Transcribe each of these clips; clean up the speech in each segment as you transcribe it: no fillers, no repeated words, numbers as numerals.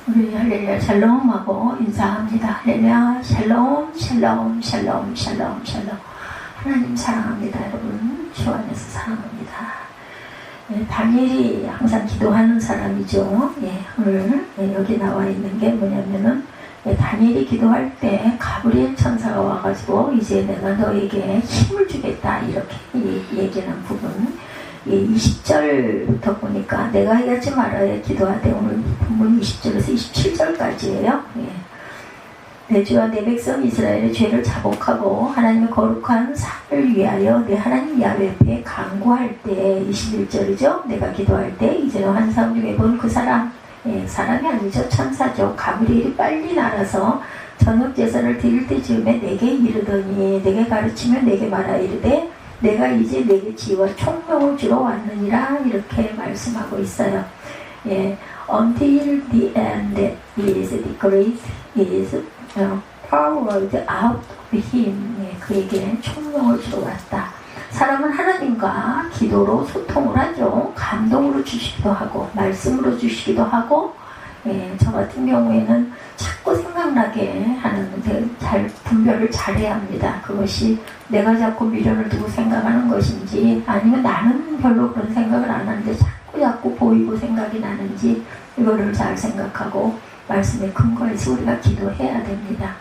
우리 할렐루야 샬롬하고 인사합니다. 할렐루야 샬롬 샬롬 샬롬 샬롬 샬롬. 하나님 사랑합니다. 여러분 주 안에서 사랑합니다. 다니엘이 항상 기도하는 사람이죠. 오늘 여기 나와 있는 게 뭐냐면은 다니엘이 기도할 때 가브리엘 천사가 와가지고 이제 내가 너에게 힘을 주겠다 이렇게 얘기하는 부분. 20절부터 보니까 내가 하지 말아야 기도하되 오늘 본문 20절에서 27절까지예요. 내 주와 내 백성 이스라엘의 죄를 자복하고 하나님의 거룩한 상을 위하여 내 하나님 야훼 앞에 간구할 때 21절이죠. 내가 기도할 때 이제는 환상 중에 본 그 사람 사람이 아니죠. 천사죠. 가브리엘이 빨리 날아서 저녁 제사를 드릴 때쯤에 내게 이르더니 내게 가르치며 내게 말하 이르되 내가 이제 내게 지혜와 총명을 주러 왔느니라 이렇게 말씀하고 있어요. Until the end is the grace is poured out of him. 그에게 총명을 주러 왔다. 사람은 하나님과 기도로 소통을 하죠. 감동으로 주시기도 하고 말씀으로 주시기도 하고 저 같은 경우에는 자꾸 생각나게 하는데 잘 분별을 잘해야 합니다. 그것이 내가 자꾸 미련을 두고 생각하는 것인지 아니면 나는 별로 그런 생각을 안 하는데 자꾸 보이고 생각이 나는지 이거를 잘 생각하고 말씀에 근거해서 우리가 기도해야 됩니다.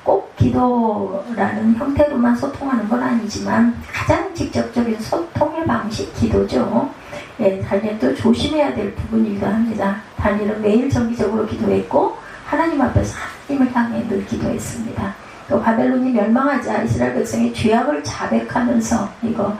꼭 기도라는 형태로만 소통하는 건 아니지만 가장 직접적인 소통의 방식 기도죠. 다니엘도 조심해야 될 부분이기도 합니다. 다니엘은 매일 정기적으로 기도했고 하나님 앞에서 하나님을 향해 늘 기도했습니다. 또 바벨론이 멸망하자 이스라엘 백성이 죄악을 자백하면서 이거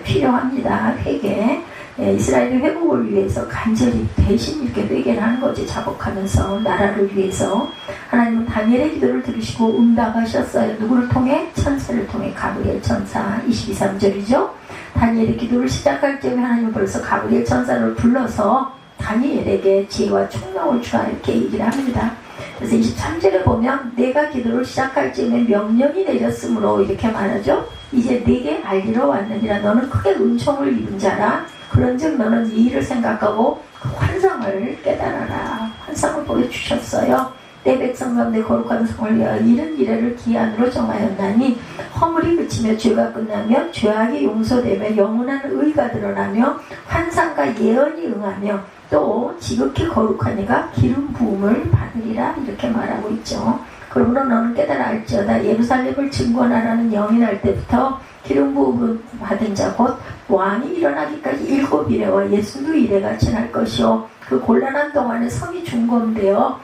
필요합니다. 회개. 이스라엘의 회복을 위해서 간절히 대신 이렇게 회개를 하는 거지. 자복하면서 나라를 위해서. 하나님은 다니엘의 기도를 들으시고 응답하셨어요. 누구를 통해? 천사를 통해. 가브리엘 천사 22~23절이죠. 다니엘의 기도를 시작할 때에 하나님은 벌써 가브리엘 천사를 불러서 다니엘에게 지혜와 총명을 주라 이렇게 얘기를 합니다. 그래서 23절에 보면 내가 기도를 시작할 즈음에 명령이 내렸으므로 이렇게 말하죠. 이제 내게 알리러 왔느니라. 너는 크게 은총을 입은 자라. 그런즉 너는 이 일을 생각하고 그 환상을 깨달아라. 환상을 보여주셨어요. 내 백성 가운데 거룩한 성을 위하여 이른 이래를 기한으로 정하였나니 허물이 그치며 죄가 끝나며 죄악이 용서되며 영원한 의가 드러나며 환상과 예언이 응하며 또 지극히 거룩한 이가 기름 부음을 받으리라 이렇게 말하고 있죠. 그러므로 너는 깨달아 알지어다. 예루살렘을 증권하라는 영이 날 때부터 기름 부음을 받은 자 곧 왕이 일어나기까지 7이래와 62이래가 지날 것이요 그 곤란한 동안에 성이 중검되어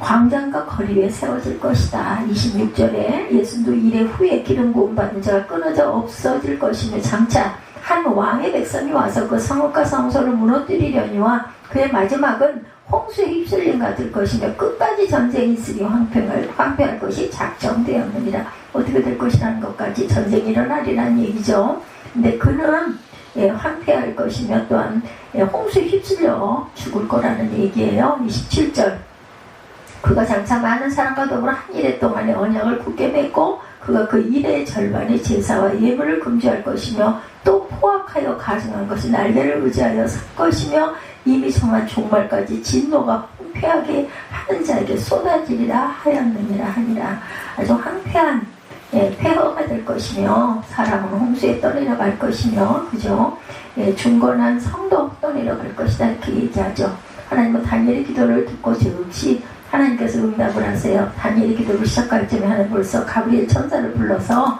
광장과 거리 위에 세워질 것이다. 26절에 62일의 후에 기름 부음 받은 자가 끊어져 없어질 것이며 장차 한 왕의 백성이 와서 그 성읍과 성소를 무너뜨리려니와 그의 마지막은 홍수에 휩쓸림 같을 것이며 끝까지 전쟁이 있으니 황폐할 것이 작정되었느니라. 어떻게 될 것이라는 것까지 전쟁이 일어나리라는 얘기죠. 근데 그는 황폐할 것이며 또한 홍수에 휩쓸려 죽을 거라는 얘기예요. 27절 그가 장차 많은 사람과 더불어 한 일해 동안에 언약을 굳게 맺고 그가 그 일의 절반의 제사와 예물을 금지할 것이며 또 포악하여 가증한 것이 날개를 의지하여 설 것이며 이미 정한 종말까지 진노가 황폐하게 하는 자에게 쏟아지리라 하였느니라 하니라. 아주 황폐한 폐허가 될 것이며 사람은 홍수에 떠내려갈 것이며 그죠? 중건한 성도 떠내려갈 것이다 이렇게 얘기하죠. 하나님은 다니엘의 기도를 듣고 즉시 하나님께서 응답을 하세요. 다니엘의 기도를 시작할 쯤에 하나님 벌써 가브리엘 천사를 불러서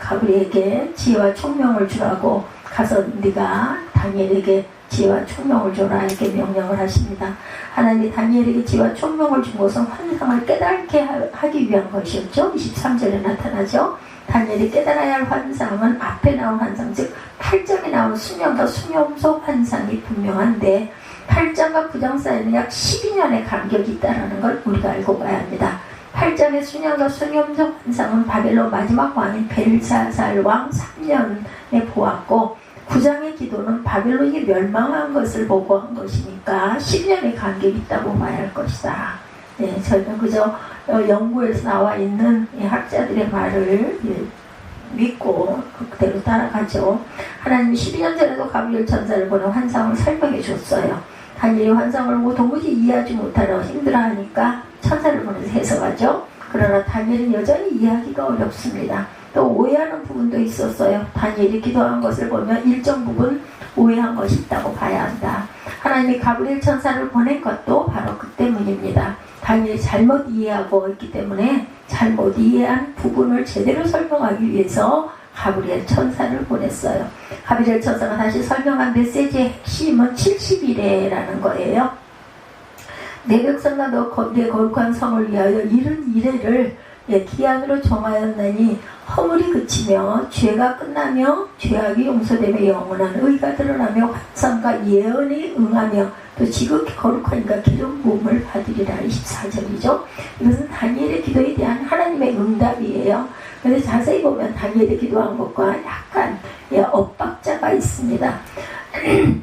가브리엘에게 지혜와 총명을 주라고 가서 네가 다니엘에게 지혜와 총명을 줘라 이렇게 명령을 하십니다. 하나님이 다니엘에게 지혜와 총명을 준 것은 환상을 깨닫게 하기 위한 것이었죠. 23절에 나타나죠. 다니엘이 깨달아야 할 환상은 앞에 나온 환상 즉 8장에 나온 수명과 수명소 환상이 분명한데 8장과 9장 사이에는 약 12년의 간격이 있다는 걸 우리가 알고 가야 합니다. 8장의 수년과 수념적 환상은 바벨론 마지막 왕인 벨사살 왕 3년에 보았고 9장의 기도는 바벨론이 멸망한 것을 보고 한 것이니까 10년의 간격이 있다고 봐야 할 것이다. 저희는 그저 연구에서 나와 있는 학자들의 말을 믿고 그대로 따라가죠. 하나님이 12년 전에도 가브리엘 천사를 보내 환상을 설명해 줬어요. 다니엘이 환상을 보고 도무지 이해하지 못하려 힘들어하니까 천사를 보내서 해석하죠. 그러나 다니엘은 여전히 이해하기가 어렵습니다. 또 오해하는 부분도 있었어요. 다니엘이 기도한 것을 보면 일정 부분 오해한 것이 있다고 봐야 한다. 하나님이 가브리엘 천사를 보낸 것도 바로 그 때문입니다. 다니엘이 잘못 이해하고 있기 때문에 잘못 이해한 부분을 제대로 설명하기 위해서 가브리엘 천사를 보냈어요. 가브리엘 천사가 다시 설명한 메시지의 핵심은 70일에라는 거예요. 내 백성과 내 거룩한 성을 위하여 이른 이래를 기한으로 정하였나니 허물이 그치며 죄가 끝나며 죄악이 용서되며 영원한 의가 드러나며 환상과 예언이 응하며 또 지극히 거룩하니까 기름 부음을 받으리라. 24절이죠. 이것은 다니엘의 기도에 대한 하나님의 응답이에요. 그런데 자세히 보면 다니엘이 기도한 것과 약간 엇박자가 있습니다.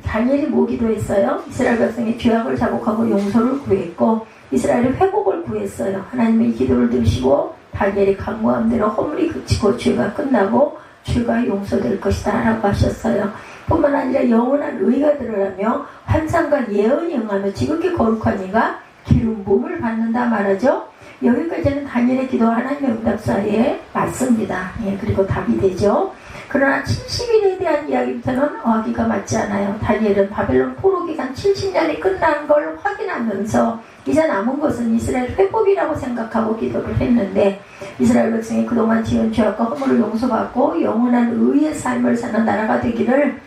다니엘이 뭐 기도했어요? 이스라엘 백성이 죄악을 자복하고 용서를 구했고 이스라엘의 회복을 구했어요. 하나님의 기도를 들으시고 다니엘이 간구한 대로 허물이 그치고 죄가 끝나고 죄가 용서될 것이다 라고 하셨어요. 뿐만 아니라 영원한 의가 드러나며 환상과 예언이 응하며 지극히 거룩한 이가 기름 부음을 받는다 말하죠. 여기까지는 다니엘의 기도와 하나님의 응답 사이에 맞습니다. 그리고 답이 되죠. 그러나 70일에 대한 이야기부터는 어하기가 맞지 않아요. 다니엘은 바벨론 포로 기간 70년이 끝난 걸 확인하면서 이제 남은 것은 이스라엘 회복이라고 생각하고 기도를 했는데 이스라엘 백성이 그동안 지은 죄악과 허물을 용서받고 영원한 의의 삶을 사는 나라가 되기를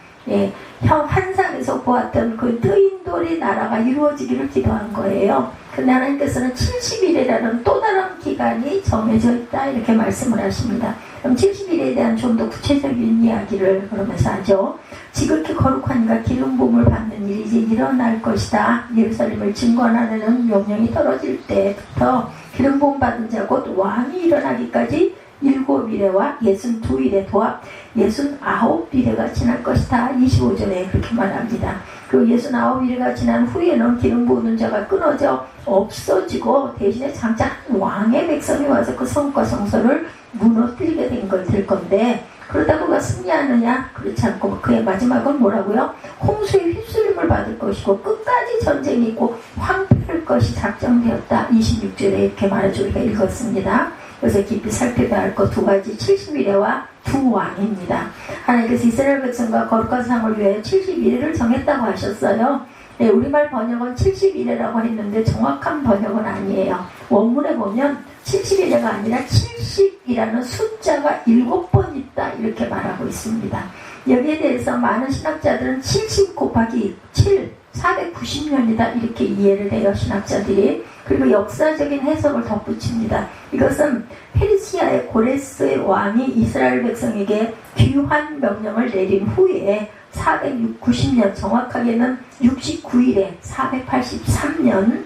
환상에서 보았던 그 뜨인돌의 나라가 이루어지기를 기도한 거예요. 근데 하나님께서는 70일이라는 또 다른 기간이 정해져 있다 이렇게 말씀을 하십니다. 그럼 70일에 대한 좀 더 구체적인 이야기를 그러면서 하죠. 지극히 거룩한 이가 기름 부음을 받는 일이 이제 일어날 것이다. 예루살렘을 증거하는 명령이 떨어질 때부터 기름 부음 받은 자 곧 왕이 일어나기까지 7일에와 62일에 도합 69일에가 지날 것이다. 25절에 그렇게 말합니다. 그 69일에가 지난 후에는 기름 부은 자가 끊어져 없어지고 대신에 장차 왕의 백성이 와서 그 성과 성소를 무너뜨리게 될 건데 그러다 그가 승리하느냐? 그렇지 않고 그의 마지막은 뭐라고요? 홍수의 휩쓸림을 받을 것이고 끝까지 전쟁이 있고 황폐할 것이 작정되었다. 26절에 이렇게 말해줘 우리가 읽었습니다. 그래서 깊이 살펴봐야 할 것 두 가지 70일에와 두 왕입니다. 하나님께서 이스라엘 백성과 거룩한 상을 위해 71일을 정했다고 하셨어요. 우리말 번역은 71일이라고 했는데 정확한 번역은 아니에요. 원문에 보면 70일에가 아니라 70이라는 숫자가 7번 있다 이렇게 말하고 있습니다. 여기에 대해서 많은 신학자들은 70 곱하기 7 490년이다 이렇게 이해를 해요. 신학자들이. 그리고 역사적인 해석을 덧붙입니다. 이것은 페르시아의 고레스의 왕이 이스라엘 백성에게 귀환 명령을 내린 후에 490년 정확하게는 69일에 483년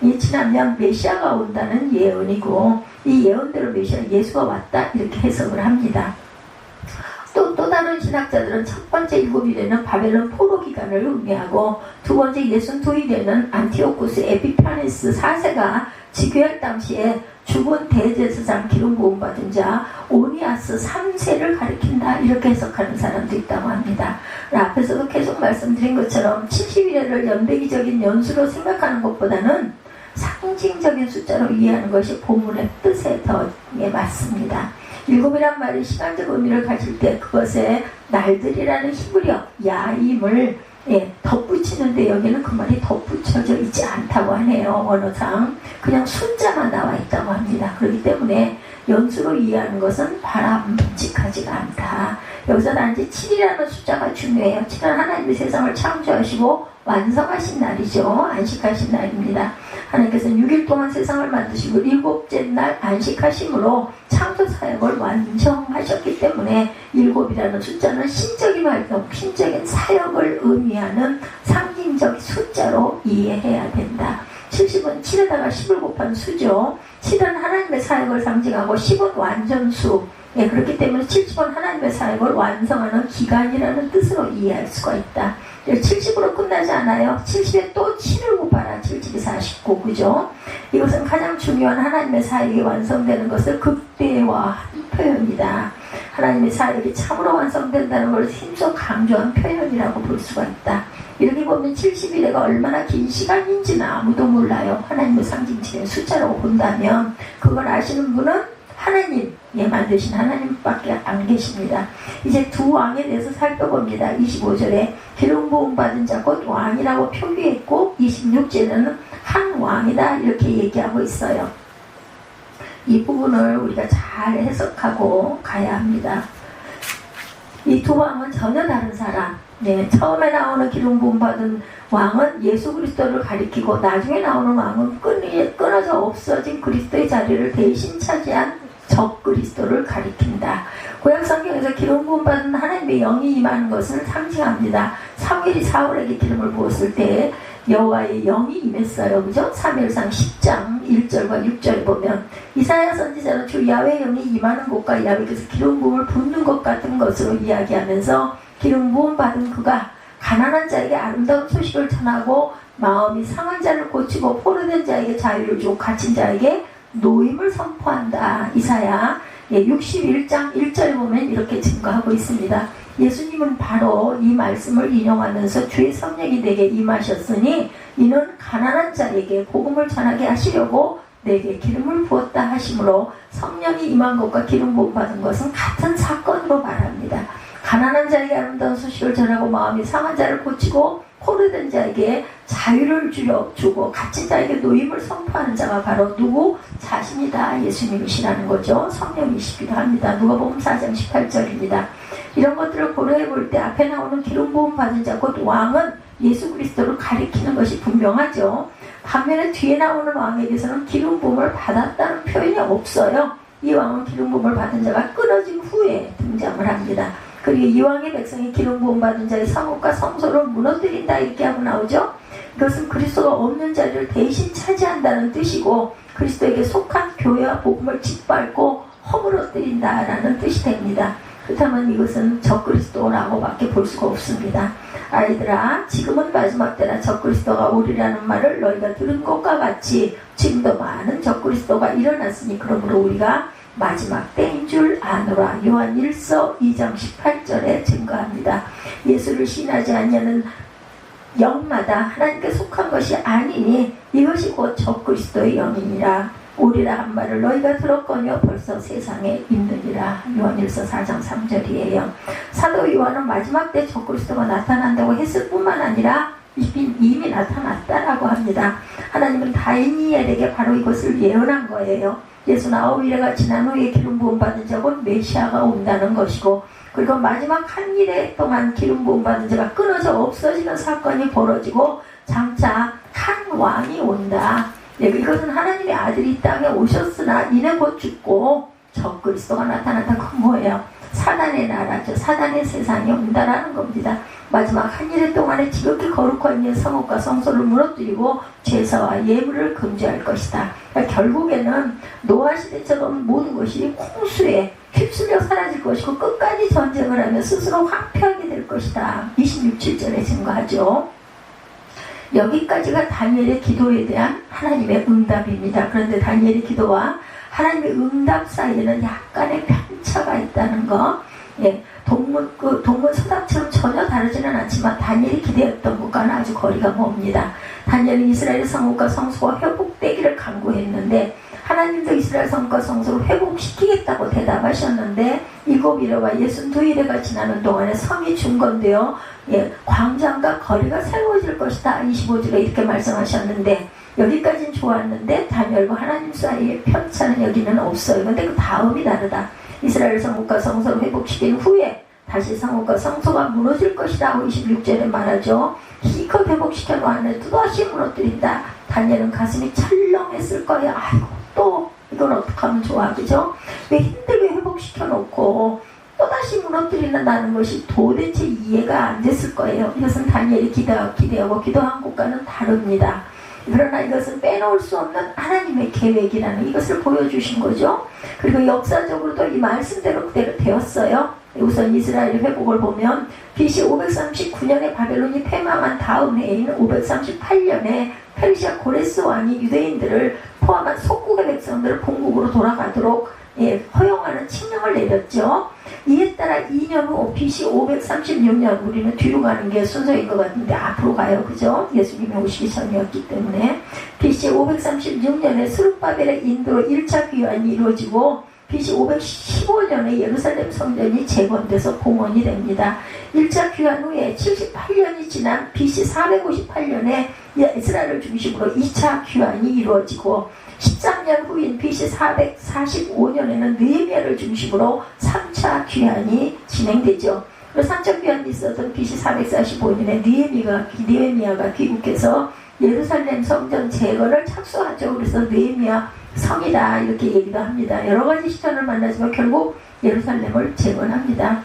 이 지나면 메시아가 온다는 예언이고 이 예언대로 예수가 왔다 이렇게 해석을 합니다. 또 다른 신학자들은 첫 번째 7일에는 바벨론 포로 기간을 의미하고 두 번째 62일에는 안티오쿠스 에피파네스 4세가 즉위할 당시에 죽은 대제사장 기름 부음 받은 자 오니아스 3세를 가리킨다 이렇게 해석하는 사람도 있다고 합니다. 앞에서도 계속 말씀드린 것처럼 70일을 연대기적인 연수로 생각하는 것보다는 상징적인 숫자로 이해하는 것이 본문의 뜻에 더 맞습니다. 7이란 말이 시간적 의미를 가질 때 그것에 날들이라는 히브리어 야임을 덧붙이는데 여기는 그 말이 덧붙여져 있지 않다고 하네요. 언어상 그냥 숫자만 나와 있다고 합니다. 그렇기 때문에 연수로 이해하는 것은 바람직하지가 않다. 여기서 단지 7이라는 숫자가 중요해요. 7은 하나님이 세상을 창조하시고 완성하신 날이죠. 안식하신 날입니다. 하나님께서는 6일 동안 세상을 만드시고 7째 날 안식하심으로 창조 사역을 완성하셨기 때문에 7이라는 숫자는 신적인 활동, 신적인 사역을 의미하는 상징적 숫자로 이해해야 된다. 70은 7에다가 10을 곱한 수죠. 7은 하나님의 사역을 상징하고 10은 완전수. 그렇기 때문에 70은 하나님의 사역을 완성하는 기간이라는 뜻으로 이해할 수가 있다. 70으로 끝나지 않아요. 70에 또 7을 곱하라. 70이 49, 그죠? 이것은 가장 중요한 하나님의 사역이 완성되는 것을 극대화한 표현이다. 하나님의 사역이 참으로 완성된다는 것을 힘써 강조한 표현이라고 볼 수가 있다. 이렇게 보면 70일에가 얼마나 긴 시간인지는 아무도 몰라요. 하나님의 상징치는 숫자라고 본다면 그걸 아시는 분은 하나님, 만드신 하나님밖에 안 계십니다. 이제 두 왕에 대해서 살펴봅니다. 25절에 기름 부음 받은 자 곧 왕이라고 표기했고 26절에는 한 왕이다 이렇게 얘기하고 있어요. 이 부분을 우리가 잘 해석하고 가야 합니다. 이 두 왕은 전혀 다른 사람. 처음에 나오는 기름 부음 받은 왕은 예수 그리스도를 가리키고 나중에 나오는 왕은 끊어져 없어진 그리스도의 자리를 대신 차지한 적 그리스도를 가리킨다. 구약 성경에서 기름 부음 받은 하나님의 영이 임하는 것을 상징합니다. 사무엘이 사울에게 기름을 부었을 때 여호와의 영이 임했어요. 그죠? 사무엘상 10장 1절과 6절에 보면 이사야 선지자는 주 야훼의 영이 임하는 곳과 야훼께서 기름 부음을 붓는 것 같은 것으로 이야기하면서 기름 부음 받은 그가 가난한 자에게 아름다운 소식을 전하고 마음이 상한 자를 고치고 포로된 자에게 자유를 주고 갇힌 자에게 노임을 선포한다. 이사야 61장 1절에 보면 이렇게 증거하고 있습니다. 예수님은 바로 이 말씀을 인용하면서 주의 성령이 내게 임하셨으니 이는 가난한 자에게 복음을 전하게 하시려고 내게 기름을 부었다 하시므로 성령이 임한 것과 기름 부음 받은 것은 같은 사건으로 말합니다. 가난한 자에게 아름다운 소식을 전하고 마음이 상한 자를 고치고 포로된 자에게 자유를 주고 갇힌 자에게 노임을 선포하는 자가 바로 누구? 자신이다. 예수님이시라는 거죠. 성령이시기도 합니다. 누가복음 4장 18절입니다. 이런 것들을 고려해 볼 때 앞에 나오는 기름 부음 받은 자 곧 왕은 예수 그리스도를 가리키는 것이 분명하죠. 반면에 뒤에 나오는 왕에게서는 기름 부음을 받았다는 표현이 없어요. 이 왕은 기름 부음을 받은 자가 끊어진 후에 등장을 합니다. 그리고 이왕의 백성이 기름 부음 받은 자의 성읍과 성소를 무너뜨린다 이렇게 하고 나오죠. 그것은 그리스도가 없는 자리를 대신 차지한다는 뜻이고 그리스도에게 속한 교회와 복음을 짓밟고 허물어뜨린다라는 뜻이 됩니다. 그렇다면 이것은 적그리스도라고밖에 볼 수가 없습니다. 아이들아, 지금은 마지막 때라 적그리스도가 오리라는 말을 너희가 들은 것과 같이 지금도 많은 적그리스도가 일어났으니 그러므로 우리가 마지막 때인 줄 아노라. 요한 1서 2장 18절에 증거합니다. 예수를 신하지 않냐는 영마다 하나님께 속한 것이 아니니 이것이 곧 적그리스도의 영이니라. 오리라 한 말을 너희가 들었거니와 벌써 세상에 있느니라. 요한 1서 4장 3절이에요. 사도 요한은 마지막 때 적그리스도가 나타난다고 했을 뿐만 아니라 이미 나타났다라고 합니다. 하나님은 다니엘에게 바로 이것을 예언한 거예요. 예수 9일에가 지난 후에 기름 부음 받은 자곧 메시아가 온다는 것이고 그리고 마지막 한 일에 동안 기름 부음 받은 자가 끊어져 없어지는 사건이 벌어지고 장차 한 왕이 온다. 이것은 하나님의 아들이 이 땅에 오셨으나 이내 곧 죽고 적그리스도가 나타난다. 그건 뭐예요? 사단의 나라죠. 사단의 세상이 온다라는 겁니다. 마지막 한 일의 동안에 지극히 거룩한 이의 성읍과 성소를 무너뜨리고 제사와 예물을 금지할 것이다. 그러니까 결국에는 노아 시대처럼 모든 것이 홍수에 휩쓸려 사라질 것이고 끝까지 전쟁을 하며 스스로 황폐하게 될 것이다. 26절에 증거하죠. 여기까지가 다니엘의 기도에 대한 하나님의 응답입니다. 그런데 다니엘의 기도와 하나님의 응답 사이에는 약간의 편차가 있다는 거. 동문 서답처럼 전혀 다르지는 않지만 다니엘이 기대했던 것과는 아주 거리가 멉니다. 다니엘은 이스라엘 성읍과 성소가 회복되기를 간구했는데 하나님도 이스라엘 성읍과 성소를 회복시키겠다고 대답하셨는데 7일에와 62일에가 지나는 동안에 성이 중건되어 광장과 거리가 세워질 것이다. 25절에 이렇게 말씀하셨는데 여기까지는 좋았는데 다니엘과 하나님 사이의 편차는 여기는 없어요. 그런데 그 다음이 다르다. 이스라엘 성읍과 성소를 회복시킨 후에 다시 성읍과 성소가 무너질 것이라고 26절에 말하죠. 기껏 회복시켜 놓았는데 또다시 무너뜨린다. 다니엘은 가슴이 철렁했을 거예요. 아이고 또 이건 어떻게 하면 좋아, 그죠? 왜 힘들게 회복시켜 놓고 또다시 무너뜨린다는 것이 도대체 이해가 안 됐을 거예요. 이것은 다니엘이 기대하고 기도한 것과는 다릅니다. 그러나 이것은 빼놓을 수 없는 하나님의 계획이라는 이것을 보여주신 거죠. 그리고 역사적으로도 이 말씀대로 그대로 되었어요. 우선 이스라엘의 회복을 보면 BC 539년에 바벨론이 패망한 다음 해인 538년에 페르시아 고레스 왕이 유대인들을 포함한 속국의 백성들을 본국으로 돌아가도록 허용하는 칙령을 내렸죠. 이에 따라 2년 후 BC 536년, 우리는 뒤로 가는 게 순서인 것 같은데 앞으로 가요. 그죠? 예수님이 오시기 전이었기 때문에 BC 536년에 스룹바벨의 인도로 1차 귀환이 이루어지고 BC 515년에 예루살렘 성전이 재건돼서 봉헌이 됩니다. 1차 귀환 후에 78년이 지난 BC 458년에 이스라엘을 중심으로 2차 귀환이 이루어지고 13년 후인 BC 445년에는 느헤미야를 중심으로 3차 귀환이 진행되죠. 3차 귀환이 있었던 BC 445년에 느헤미야가 귀국해서 예루살렘 성전 재건을 착수하죠. 그래서 느헤미야 성이다 이렇게 얘기도 합니다. 여러 가지 시선을 만나지만 결국 예루살렘을 재건합니다.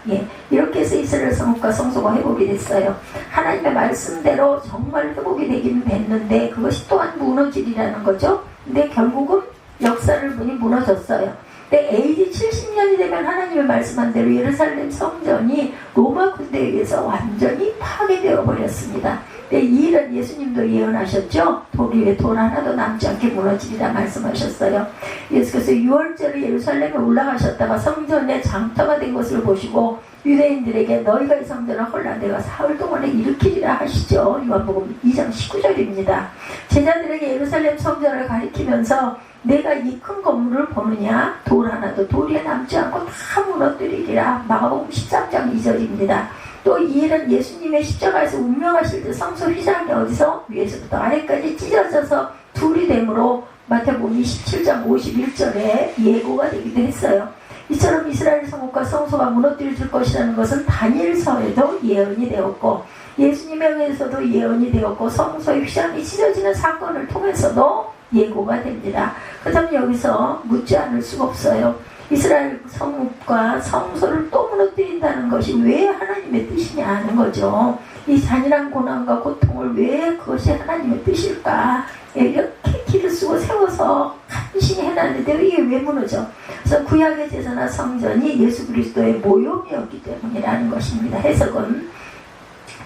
이렇게 해서 이스라엘 성읍과 성소가 회복이 됐어요. 하나님의 말씀대로 정말 회복이 되기는 됐는데 그것이 또한 무너지리라는 거죠. 근데 결국은 역사를 보니 무너졌어요. 근데 AD 70년이 되면 하나님의 말씀한 대로 예루살렘 성전이 로마 군대에 의해서 완전히 파괴되어 버렸습니다. 근데 이 일은 예수님도 예언하셨죠. 돌 위에 돌 하나도 남지 않게 무너지리라 말씀하셨어요. 예수께서 6월절에 예루살렘에 올라가셨다가 성전에 장터가 된 것을 보시고 유대인들에게 너희가 이 성전을 헐라 내가 사흘 동안에 일으키리라 하시죠. 요한복음 2장 19절입니다. 제자들에게 예루살렘 성전을 가리키면서 내가 이 큰 건물을 보느냐 돌 하나도 돌에 남지 않고 다 무너뜨리리라. 마가복음 13장 2절입니다. 또 이 일은 예수님의 십자가에서 운명하실 때 성소 휘장이 어디서 위에서부터 아래까지 찢어져서 둘이 되므로 마태복음 27장 51절에 예고가 되기도 했어요. 이처럼 이스라엘 성읍과 성소가 무너뜨려질 것이라는 것은 다니엘서에도 예언이 되었고 예수님에 의해서도 예언이 되었고 성소의 휘장이 찢어지는 사건을 통해서도 예고가 됩니다. 그렇다면 여기서 묻지 않을 수가 없어요. 이스라엘 성읍과 성소를 또 무너뜨린다는 것이 왜 하나님의 뜻이냐 하는 거죠. 이 잔인한 고난과 고통을 왜 그것이 하나님의 뜻일까? 이렇게 길을 쓰고 세워서 간신히 해놨는데 이게 왜 무너져? 그래서 구약의 제사나 성전이 예수 그리스도의 모형이었기 때문이라는 것입니다. 해석은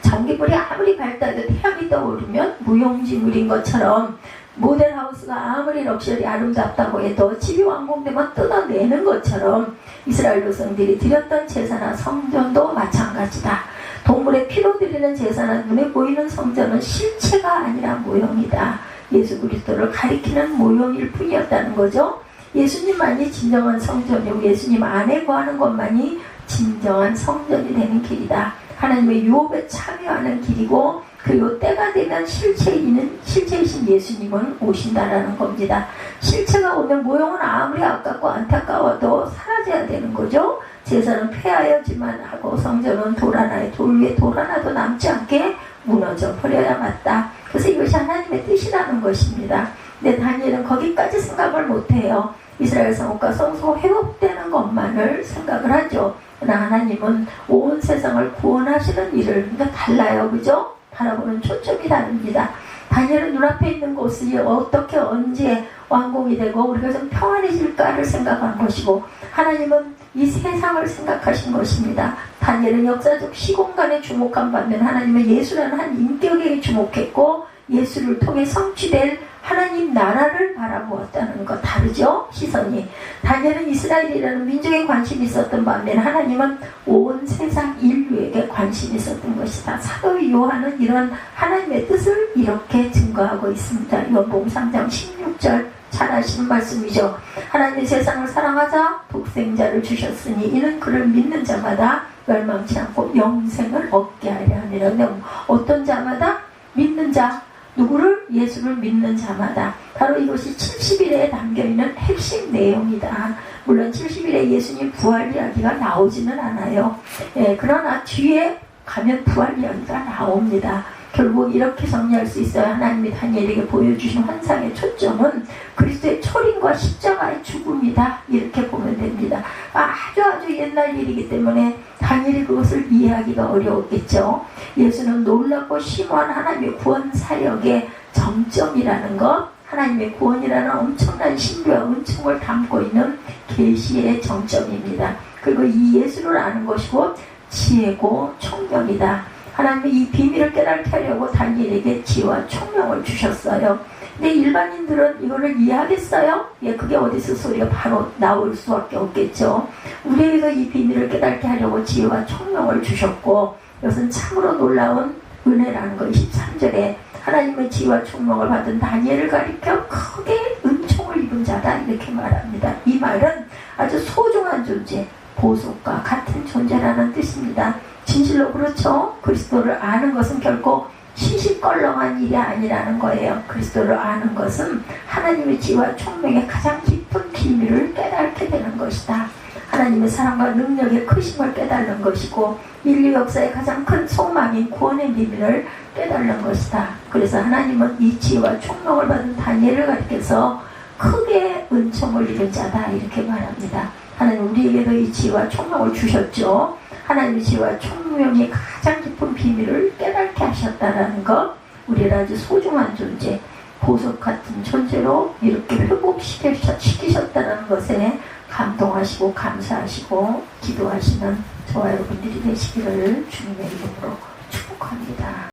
전기불이 아무리 밝다도 태양이 떠오르면 무용지물인 것처럼 모델하우스가 아무리 럭셔리 아름답다고 해도 집이 완공되면 뜯어내는 것처럼 이스라엘 백성들이 드렸던 제사나 성전도 마찬가지다. 동물의 피로 드리는 제사나 눈에 보이는 성전은 실체가 아니라 모형이다. 예수 그리스도를 가리키는 모형일 뿐이었다는 거죠. 예수님만이 진정한 성전이고 예수님 안에 거하는 것만이 진정한 성전이 되는 길이다. 하나님의 유업에 참여하는 길이고 그리고 때가 되면 실체이신 예수님은 오신다라는 겁니다. 실체가 오면 모형은 아무리 아깝고 안타까워도 사라져야 되는 거죠. 제사는 폐하여지만 하고 성전은 돌 위에 돌 하나도 남지 않게 무너져 버려야 맞다. 그래서 이것이 하나님의 뜻이라는 것입니다. 근데 다니엘은 거기까지 생각을 못해요. 이스라엘 성읍과 성소가 회복되는 것만을 생각을 하죠. 그러나 하나님은 온 세상을 구원하시는 일을, 그러니까 달라요. 그죠? 바라보는 초점이 다릅니다. 다니엘은 눈앞에 있는 곳이 어떻게 언제 완공이 되고 우리가 좀 평안해질까를 생각한 것이고 하나님은 이 세상을 생각하신 것입니다. 다니엘은 역사적 시공간에 주목한 반면 하나님은 예수라는 한 인격에 주목했고 예수를 통해 성취될 하나님 나라를 바라보았다는 것. 다르죠? 시선이. 다니엘은 이스라엘이라는 민족에 관심이 있었던 반면 하나님은 온 세상 인류에게 관심이 있었던 것이다. 사도 요한은 이런 하나님의 뜻을 이렇게 증거하고 있습니다. 요한복음 3장 16절 잘 아시는 말씀이죠. 하나님이 세상을 사랑하자 독생자를 주셨으니 이는 그를 믿는 자마다 멸망치 않고 영생을 얻게 하려 함이라. 어떤 자마다? 믿는 자. 누구를? 예수를 믿는 자마다. 바로 이것이 70일에 담겨있는 핵심 내용이다. 물론 70일에 예수님 부활 이야기가 나오지는 않아요. 그러나 뒤에 가면 부활 이야기가 나옵니다. 결국 이렇게 정리할 수 있어요. 하나님이 다니엘에게 보여주신 환상의 초점은 그리스도의 초림과 십자가의 죽음이다. 이렇게 보면 됩니다. 아주 옛날 일이기 때문에 다니엘이 그것을 이해하기가 어려웠겠죠. 예수는 놀랍고 심오한 하나님의 구원 사역의 정점이라는 것, 하나님의 구원이라는 엄청난 신비와 은총을 담고 있는 계시의 정점입니다. 그리고 이 예수를 아는 것이 곧 지혜고 총명이다. 하나님이 이 비밀을 깨닫게 하려고 다니엘에게 지혜와 총명을 주셨어요. 근데 일반인들은 이거를 이해하겠어요? 예, 그게 어디서 소리가 바로 나올 수밖에 없겠죠. 우리에게도 이 비밀을 깨닫게 하려고 지혜와 총명을 주셨고, 이것은 참으로 놀라운 은혜라는 거. 13절에 하나님의 지혜와 총명을 받은 다니엘을 가리켜 크게 은총을 입은 자다 이렇게 말합니다. 이 말은 아주 소중한 존재, 보석과 같은 존재라는 뜻입니다. 진실로 그렇죠. 그리스도를 아는 것은 결코 시시껄렁한 일이 아니라는 거예요. 그리스도를 아는 것은 하나님의 지혜와 총명의 가장 깊은 비밀을 깨닫게 되는 것이다. 하나님의 사랑과 능력의 크심을 깨닫는 것이고, 인류 역사의 가장 큰 소망인 구원의 비밀을 깨닫는 것이다. 그래서 하나님은 이 지혜와 총명을 받은 다니엘을 가리켜서 크게 은총을 입은 자다 이렇게 말합니다. 하나님 우리에게도 이 지혜와 총명을 주셨죠. 하나님의 지혜와 총명이 가장 깊은 비밀을 깨닫게 하셨다는 것, 우리를 아주 소중한 존재, 보석 같은 존재로 이렇게 회복시키셨다는 것에 감동하시고 감사하시고 기도하시는 저와 여러분들이 되시기를 주님의 이름으로 축복합니다.